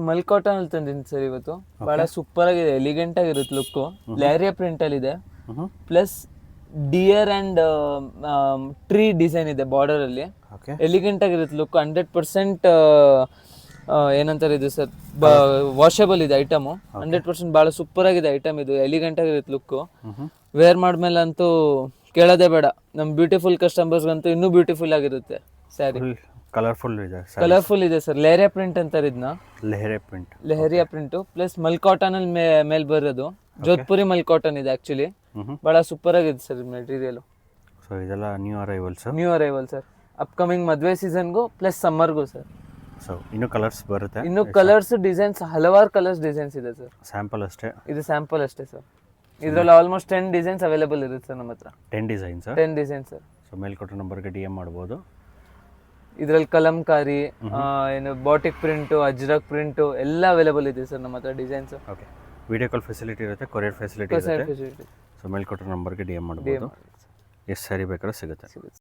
ಮಲ್ cotton ಅಲ್ಲಿ ತಂದಿದ್ದೀನಿ sir ಇವತ್ತು. ಬಹಳ ಸೂಪರ್ ಆಗಿದೆ, ಎಲಿಗೆಂಟ್ ಆಗಿರುತ್ತೆ ಲುಕ್. ಲ್ಯಾರಿಯಾ ಪ್ರಿಂಟ್ ಅಲ್ಲಿ ಇದೆ, plus dear and tree design ಇದೆ ಬಾರ್ಡರ್ ಅಲ್ಲಿ. ಓಕೆ. ಎಲಿಗೆಂಟ್ ಆಗಿರುತ್ತೆ ಲುಕ್. 100% ಏನಂತಾರೆ ಇದು ಸರ್, ವಾಷಬಲ್ ಇದೆ ಐಟಮು. 100% ಬಹಳ ಸೂಪರ್ ಆಗಿದೆ ಐಟಮ್ ಇದು. ಎಲಿಗೆಂಟ್ ಆಗಿರುತ್ತೆ ಲುಕ್. ವೇರ್ ಮಾಡ್ಮೇಲೆ ಅಂತೂ ಕೇಳೋದೇ ಬೇಡ. ನಮ್ ಬ್ಯೂಟಿಫುಲ್ ಕಸ್ಟಮರ್ಸ್ಗಂತೂ ಇನ್ನೂ ಬ್ಯೂಟಿಫುಲ್ ಆಗಿರುತ್ತೆ ಸ್ಯಾರಿ. ಕಲರ್ಫುಲ್ ಇದೆ, ಕಲರ್ಫುಲ್ ಇದೆ ಸರ್. ಲೇರಿಯಾ ಪ್ರಿಂಟ್ ಅಂತಾರೆ ಇದನ್ನ. ಲೆಹರಿಯಾ ಪ್ರಿಂಟ್ ಪ್ಲಸ್ ಮಲ್ ಕಾಟನ್ ಅಲ್ಲಿ ಮೇಲ್ ಬರೋದು. ಜೋಧ್ಪುರಿ ಮಲ್ ಕಾಟನ್ ಇದೆ ಆಕ್ಚುಲಿ. ಬಹಳ ಸೂಪರ್ ಆಗಿದೆ ಸರ್ ಮೆಟೀರಿಯಲ್. ಸೊ ಇದೆಲ್ಲ ನ್ಯೂ ಅರೈವಲ್ ಸರ್. ಅಪ್ಕಮಿಂಗ್ ಮದುವೆ ಸೀಸನ್ಗೂ ಪ್ಲಸ್ ಸಮ್ಮರ್ಗೂ ಸರ್. ಸೊ ಇನ್ನು ಕಲರ್ಸ್ ಬರುತ್ತೆ. ಇನ್ನು ಕಲರ್ಸ್ ಡಿಸೈನ್ಸ್ ಹಲವಾರು ಕಲರ್ಸ್ ಡಿಸೈನ್ಸ್ ಇದೆ ಸರ್. ಸ್ಯಾಂಪಲ್ ಅಷ್ಟೇ, ಇದು ಸ್ಯಾಂಪಲ್ ಅಷ್ಟೇ ಸರ್. ಇದರಲ್ಲಿ ಆಲ್ಮೋಸ್ಟ್ 10 ಡಿಸೈನ್ಸ್ ಅವೈಲೇಬಲ್ ಇರುತ್ತೆ ಸರ್ ನಮ್ಮ ಹತ್ರ. 10 ಡಿಸೈನ್ಸ್. ಸರ್. ಸೊ ಮೇಲ್ಕೊಟ್ಟ ನಂಬರ್ಗೆ DM ಮಾಡ್ಬೋದು. ಇದರಲ್ಲಿ ಕಲಂಕಾರಿ, ಏನು ಬಾಟಿಕ್ ಪ್ರಿಂಟು, ಅಜ್ರಕ್ ಪ್ರಿಂಟು ಎಲ್ಲ ಅವೈಲೇಬಲ್ ಇದೆ ಸರ್ ನಮ್ಮ ಹತ್ರ designs. Okay. Video call facility ಇರುತ್ತೆ, ಕೊರಿಯರ್ ಫೆಸಿಲಿಟಿ ಇರುತ್ತೆ. ಸೊ ಮೇಲ್ಕೊಟ್ಟ ನಂಬರ್ಗೆ DM ಮಾಡ್ಬೋದು. ಎಷ್ಟು ಸ್ಯಾರಿ ಬೇಕಾದ್ರೂ ಸಿಗುತ್ತೆ.